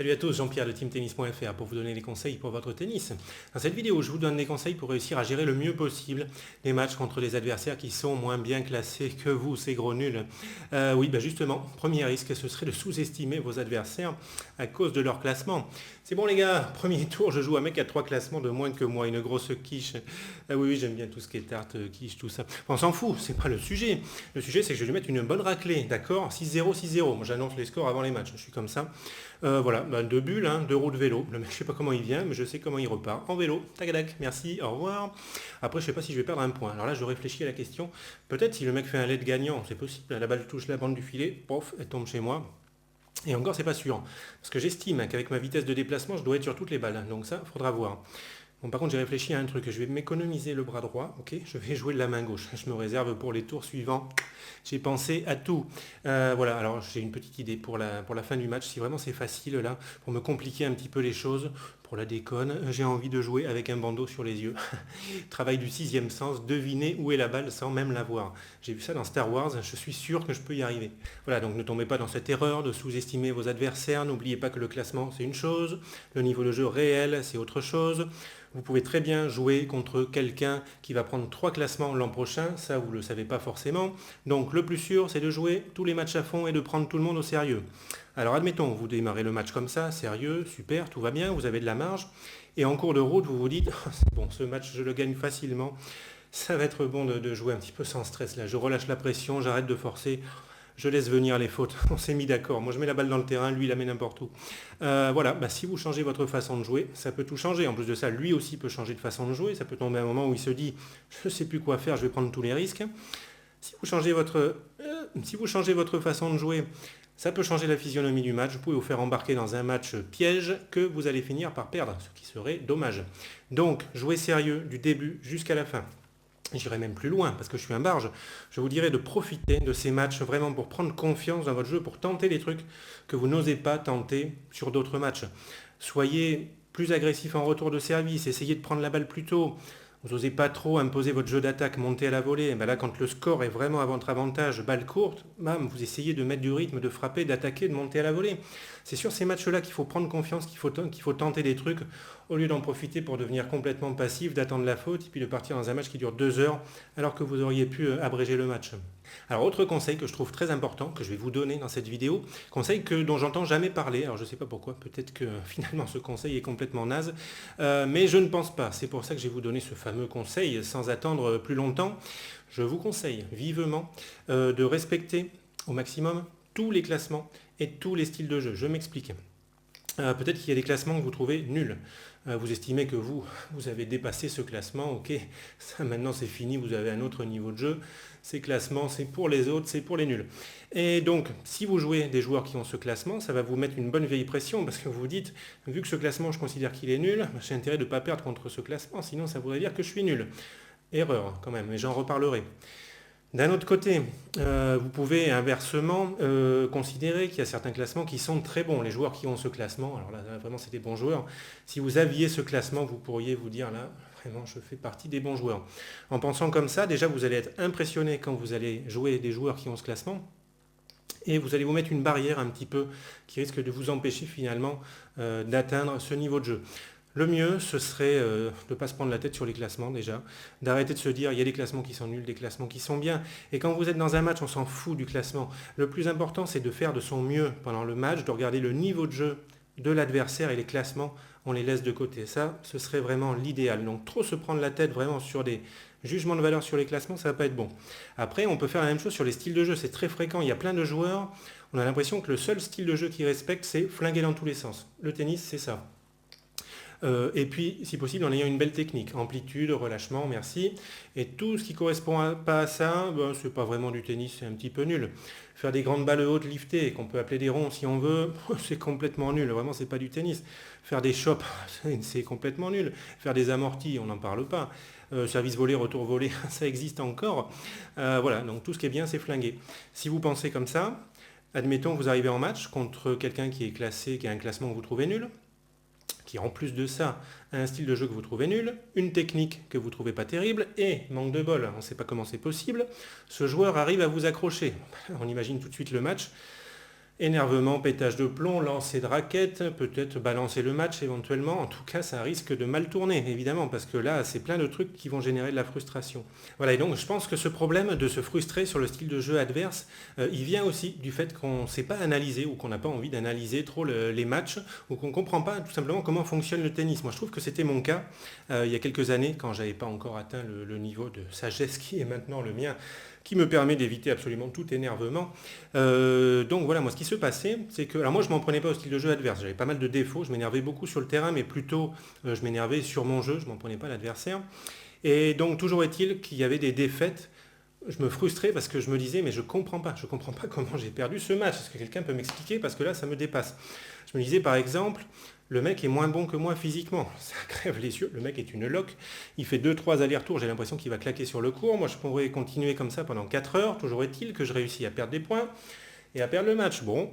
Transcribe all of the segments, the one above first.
Salut à tous, Jean-Pierre de teamtennis.fr pour vous donner des conseils pour votre tennis. Dans cette vidéo, je vous donne des conseils pour réussir à gérer le mieux possible les matchs contre des adversaires qui sont moins bien classés que vous, ces gros nuls. Justement, premier risque, ce serait de sous-estimer vos adversaires à cause de leur classement. C'est bon les gars, premier tour, je joue un mec à 3 classements de moins que moi, une grosse quiche. Ah oui, j'aime bien tout ce qui est tarte, quiche, tout ça. Enfin, on s'en fout, c'est pas le sujet. Le sujet, c'est que je vais lui mettre une bonne raclée, d'accord? 6-0, 6-0. Moi, j'annonce les scores avant les matchs, je suis comme ça. Deux bulles, 2 roues de vélo. Le mec, je sais pas comment il vient, mais je sais comment il repart. En vélo, tagadac, merci, au revoir. Après, je sais pas si je vais perdre un point. Alors là, je réfléchis à la question. Peut-être si le mec fait un lead gagnant, c'est possible. La balle touche la bande du filet, pof, elle tombe chez moi. Et encore, c'est pas sûr. Parce que j'estime qu'avec ma vitesse de déplacement, je dois être sur toutes les balles. Donc ça, faudra voir. Bon, par contre, j'ai réfléchi à un truc. Je vais m'économiser le bras droit. Ok, je vais jouer de la main gauche. Je me réserve pour les tours suivants. J'ai pensé à tout. Voilà, alors j'ai une petite idée pour la fin du match. Si vraiment c'est facile là, pour me compliquer un petit peu les choses, pour la déconne, j'ai envie de jouer avec un bandeau sur les yeux. Travail du sixième sens, deviner où est la balle sans même la voir. J'ai vu ça dans Star Wars, je suis sûr que je peux y arriver. Voilà, donc ne tombez pas dans cette erreur de sous-estimer vos adversaires. N'oubliez pas que le classement c'est une chose, le niveau de jeu réel c'est autre chose. Vous pouvez très bien jouer contre quelqu'un qui va prendre 3 classements l'an prochain, ça vous ne le savez pas forcément. Donc le plus sûr c'est de jouer tous les matchs à fond et de prendre tout le monde au sérieux. Alors admettons, vous démarrez le match comme ça, sérieux, super, tout va bien, vous avez de la marge. Et en cours de route, vous vous dites, oh, c'est bon, ce match je le gagne facilement. Ça va être bon de jouer un petit peu sans stress là. Je relâche la pression, j'arrête de forcer. Je laisse venir les fautes. On s'est mis d'accord. Moi, je mets la balle dans le terrain, lui, il la met n'importe où. Si vous changez votre façon de jouer, ça peut tout changer. En plus de ça, lui aussi peut changer de façon de jouer. Ça peut tomber à un moment où il se dit, je ne sais plus quoi faire, je vais prendre tous les risques. Si vous changez votre façon de jouer, ça peut changer la physionomie du match. Vous pouvez vous faire embarquer dans un match piège que vous allez finir par perdre, ce qui serait dommage. Donc, jouez sérieux du début jusqu'à la fin. J'irai même plus loin, parce que je suis un barge. Je vous dirais de profiter de ces matchs vraiment pour prendre confiance dans votre jeu, pour tenter des trucs que vous n'osez pas tenter sur d'autres matchs. Soyez plus agressif en retour de service, essayez de prendre la balle plus tôt. Vous n'osez pas trop imposer votre jeu d'attaque, monter à la volée. Là, quand le score est vraiment à votre avantage, balle courte, vous essayez de mettre du rythme, de frapper, d'attaquer, de monter à la volée. C'est sur ces matchs-là qu'il faut prendre confiance, qu'il faut tenter des trucs, au lieu d'en profiter pour devenir complètement passif, d'attendre la faute, et puis de partir dans un match qui dure 2 heures, alors que vous auriez pu abréger le match. Alors, autre conseil que je trouve très important, que je vais vous donner dans cette vidéo, conseil dont j'entends jamais parler, alors je ne sais pas pourquoi, peut-être que finalement ce conseil est complètement naze, mais je ne pense pas. C'est pour ça que je vais vous donner ce fameux conseil sans attendre plus longtemps. Je vous conseille vivement de respecter au maximum tous les classements et tous les styles de jeu. Je m'explique. Peut-être qu'il y a des classements que vous trouvez nuls. Vous estimez que vous avez dépassé ce classement, ok, ça maintenant c'est fini, vous avez un autre niveau de jeu. Ces classements, c'est pour les autres, c'est pour les nuls. Et donc, si vous jouez des joueurs qui ont ce classement, ça va vous mettre une bonne vieille pression, parce que vous vous dites, vu que ce classement, je considère qu'il est nul, j'ai intérêt de ne pas perdre contre ce classement, sinon ça voudrait dire que je suis nul. Erreur, quand même, mais j'en reparlerai. D'un autre côté, vous pouvez inversement considérer qu'il y a certains classements qui sont très bons. Les joueurs qui ont ce classement, alors là vraiment c'est des bons joueurs. Si vous aviez ce classement, vous pourriez vous dire là, vraiment je fais partie des bons joueurs. En pensant comme ça, déjà vous allez être impressionné quand vous allez jouer des joueurs qui ont ce classement. Et vous allez vous mettre une barrière un petit peu qui risque de vous empêcher finalement d'atteindre ce niveau de jeu. Le mieux, ce serait de ne pas se prendre la tête sur les classements déjà, d'arrêter de se dire il y a des classements qui sont nuls, des classements qui sont bien. Et quand vous êtes dans un match, on s'en fout du classement. Le plus important, c'est de faire de son mieux pendant le match, de regarder le niveau de jeu de l'adversaire et les classements, on les laisse de côté. Ça, ce serait vraiment l'idéal. Donc trop se prendre la tête vraiment sur des jugements de valeur sur les classements, ça ne va pas être bon. Après, on peut faire la même chose sur les styles de jeu. C'est très fréquent. Il y a plein de joueurs. On a l'impression que le seul style de jeu qu'ils respectent, c'est flinguer dans tous les sens. Le tennis, c'est ça. Et puis, si possible, en ayant une belle technique, amplitude, relâchement, merci. Et tout ce qui ne correspond pas à ça, c'est pas vraiment du tennis, c'est un petit peu nul. Faire des grandes balles hautes liftées, qu'on peut appeler des ronds si on veut, c'est complètement nul. Vraiment, c'est pas du tennis. Faire des chops, c'est complètement nul. Faire des amortis, on n'en parle pas. Service volé, retour volé, ça existe encore. Voilà, donc tout ce qui est bien, c'est flingué. Si vous pensez comme ça, admettons que vous arrivez en match contre quelqu'un qui est classé, qui a un classement que vous trouvez nul, qui en plus de ça a un style de jeu que vous trouvez nul, une technique que vous ne trouvez pas terrible, et, manque de bol, on ne sait pas comment c'est possible, ce joueur arrive à vous accrocher. On imagine tout de suite le match, Énervement, pétage de plomb, lancer de raquette, peut-être balancer le match éventuellement. En tout cas, ça risque de mal tourner, évidemment, parce que là, c'est plein de trucs qui vont générer de la frustration. Voilà, et donc je pense que ce problème de se frustrer sur le style de jeu adverse, il vient aussi du fait qu'on ne sait pas analyser ou qu'on n'a pas envie d'analyser trop les matchs ou qu'on ne comprend pas tout simplement comment fonctionne le tennis. Moi, je trouve que c'était mon cas il y a quelques années, quand j'avais pas encore atteint le niveau de sagesse qui est maintenant le mien, qui me permet d'éviter absolument tout énervement. Donc voilà, moi ce qui se passait, c'est que, alors moi je m'en prenais pas au style de jeu adverse, j'avais pas mal de défauts, je m'énervais beaucoup sur le terrain, mais plutôt je m'énervais sur mon jeu, je m'en prenais pas à l'adversaire. Et donc toujours est-il qu'il y avait des défaites, je me frustrais parce que je me disais, mais je comprends pas comment j'ai perdu ce match, est-ce que quelqu'un peut m'expliquer, parce que là ça me dépasse. Je me disais par exemple, le mec est moins bon que moi physiquement, ça crève les yeux, le mec est une loque, il fait 2-3 allers-retours, j'ai l'impression qu'il va claquer sur le court, moi je pourrais continuer comme ça pendant 4 heures, toujours est-il que je réussis à perdre des points et à perdre le match. Bon,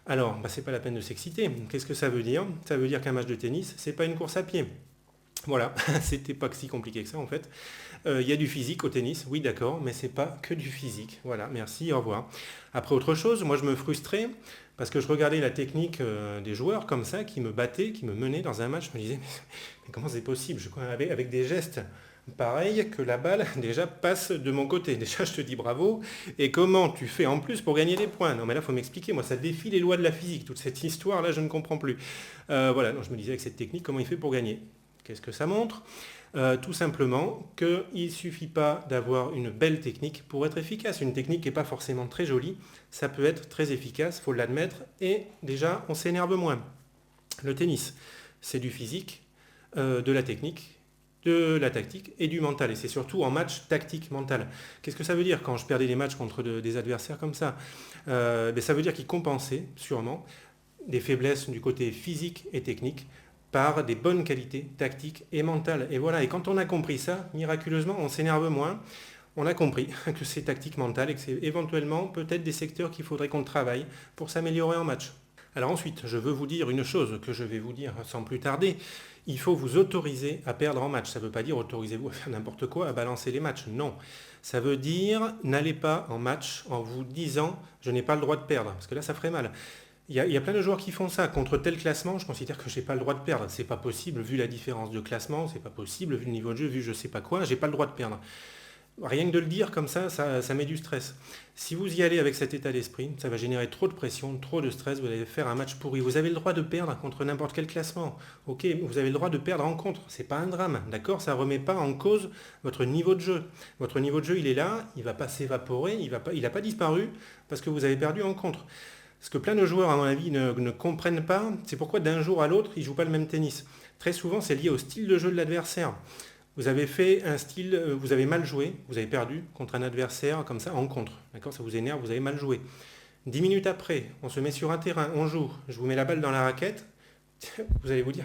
alors c'est pas la peine de s'exciter, qu'est-ce que ça veut dire? Ça veut dire qu'un match de tennis, c'est pas une course à pied. Voilà, c'était pas si compliqué que ça en fait. Il y a du physique au tennis, oui d'accord, mais c'est pas que du physique. Voilà, merci, au revoir. Après autre chose, moi je me frustrais parce que je regardais la technique des joueurs comme ça, qui me battaient, qui me menaient dans un match, je me disais, mais comment c'est possible? Avec des gestes pareils que la balle déjà passe de mon côté. Déjà je te dis bravo, et comment tu fais en plus pour gagner des points? Non mais là il faut m'expliquer, moi ça défie les lois de la physique, toute cette histoire là je ne comprends plus. Voilà, donc je me disais avec cette technique, comment il fait pour gagner? Qu'est-ce que ça montre? Tout simplement qu'il ne suffit pas d'avoir une belle technique pour être efficace. Une technique qui n'est pas forcément très jolie, ça peut être très efficace, il faut l'admettre, et déjà on s'énerve moins. Le tennis, c'est du physique, de la technique, de la tactique et du mental. Et c'est surtout en match tactique-mental. Qu'est-ce que ça veut dire quand je perdais des matchs contre des adversaires comme ça? Ça veut dire qu'ils compensaient sûrement des faiblesses du côté physique et technique par des bonnes qualités tactiques et mentales. Et voilà, et quand on a compris ça, miraculeusement, on s'énerve moins. On a compris que c'est tactique mentale et que c'est éventuellement peut-être des secteurs qu'il faudrait qu'on travaille pour s'améliorer en match. Alors ensuite, je veux vous dire une chose que je vais vous dire sans plus tarder. Il faut vous autoriser à perdre en match. Ça ne veut pas dire autorisez-vous à faire n'importe quoi, à balancer les matchs. Non. Ça veut dire n'allez pas en match en vous disant je n'ai pas le droit de perdre. Parce que là, ça ferait mal. Il y a plein de joueurs qui font ça. Contre tel classement, je considère que je n'ai pas le droit de perdre. C'est pas possible vu la différence de classement, c'est pas possible vu le niveau de jeu, vu je sais pas quoi, j'ai pas le droit de perdre. Rien que de le dire comme ça met du stress. Si vous y allez avec cet état d'esprit, ça va générer trop de pression, trop de stress, vous allez faire un match pourri. Vous avez le droit de perdre contre n'importe quel classement. Ok, vous avez le droit de perdre en contre, c'est pas un drame, d'accord? Ça ne remet pas en cause votre niveau de jeu. Votre niveau de jeu, il est là, il ne va pas s'évaporer, il n'a pas disparu parce que vous avez perdu en contre. Ce que plein de joueurs, à mon avis, ne comprennent pas, c'est pourquoi d'un jour à l'autre, ils ne jouent pas le même tennis. Très souvent, c'est lié au style de jeu de l'adversaire. Vous avez fait un style, vous avez mal joué, vous avez perdu contre un adversaire comme ça en contre. D'accord? Ça vous énerve, vous avez mal joué. 10 minutes après, on se met sur un terrain, on joue, je vous mets la balle dans la raquette, vous allez vous dire,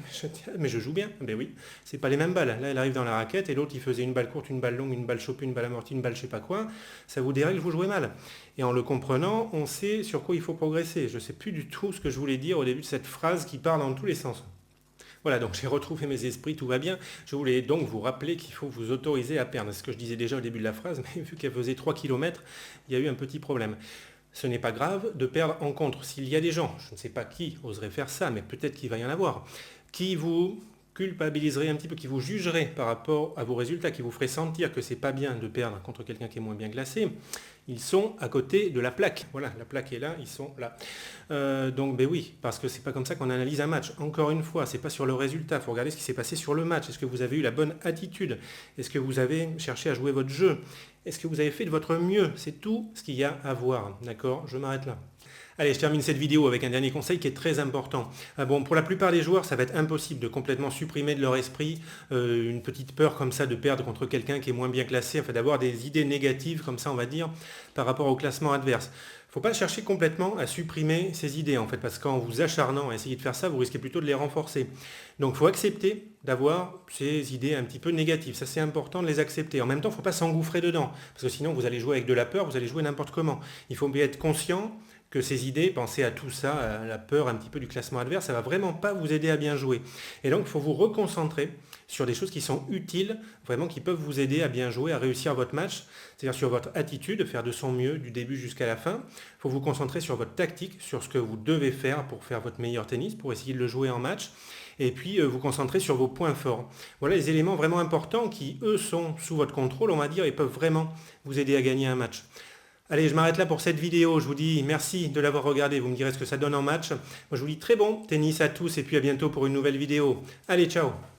mais je joue bien. Ben oui, c'est pas les mêmes balles. Là, elle arrive dans la raquette et l'autre, il faisait une balle courte, une balle longue, une balle chopée, une balle amortie, une balle je sais pas quoi. Ça vous dérègle, vous jouez mal. Et en le comprenant, on sait sur quoi il faut progresser. Je ne sais plus du tout ce que je voulais dire au début de cette phrase qui part dans tous les sens. Voilà, donc j'ai retrouvé mes esprits, tout va bien. Je voulais donc vous rappeler qu'il faut vous autoriser à perdre. C'est ce que je disais déjà au début de la phrase, mais vu qu'elle faisait 3 km, il y a eu un petit problème. Ce n'est pas grave de perdre en contre. S'il y a des gens, je ne sais pas qui oserait faire ça, mais peut-être qu'il va y en avoir, qui vous culpabiliserait un petit peu, qui vous jugerait par rapport à vos résultats, qui vous ferait sentir que c'est pas bien de perdre contre quelqu'un qui est moins bien classé, ils sont à côté de la plaque. Voilà, la plaque est là, ils sont là. Donc ben oui, parce que c'est pas comme ça qu'on analyse un match. Encore une fois, c'est pas sur le résultat, il faut regarder ce qui s'est passé sur le match. Est-ce que vous avez eu la bonne attitude? Est-ce que vous avez cherché à jouer votre jeu? Est-ce que vous avez fait de votre mieux? C'est tout ce qu'il y a à voir, d'accord? Je m'arrête là. Allez, je termine cette vidéo avec un dernier conseil qui est très important. Bon, pour la plupart des joueurs, ça va être impossible de complètement supprimer de leur esprit une petite peur comme ça de perdre contre quelqu'un qui est moins bien classé, enfin d'avoir des idées négatives comme ça, on va dire, par rapport au classement adverse. Il ne faut pas chercher complètement à supprimer ces idées, en fait, parce qu'en vous acharnant à essayer de faire ça, vous risquez plutôt de les renforcer. Donc il faut accepter d'avoir ces idées un petit peu négatives. Ça, c'est important de les accepter. En même temps, il ne faut pas s'engouffrer dedans, parce que sinon, vous allez jouer avec de la peur, vous allez jouer n'importe comment. Il faut bien être conscient que ces idées, pensez à tout ça, à la peur un petit peu du classement adverse, ça va vraiment pas vous aider à bien jouer. Et donc, il faut vous reconcentrer sur des choses qui sont utiles, vraiment qui peuvent vous aider à bien jouer, à réussir votre match, c'est-à-dire sur votre attitude, faire de son mieux du début jusqu'à la fin. Il faut vous concentrer sur votre tactique, sur ce que vous devez faire pour faire votre meilleur tennis, pour essayer de le jouer en match. Et puis vous concentrer sur vos points forts. Voilà les éléments vraiment importants qui, eux, sont sous votre contrôle, on va dire, et peuvent vraiment vous aider à gagner un match. Allez, je m'arrête là pour cette vidéo. Je vous dis merci de l'avoir regardé. Vous me direz ce que ça donne en match. Moi, je vous dis très bon tennis à tous et puis à bientôt pour une nouvelle vidéo. Allez, ciao!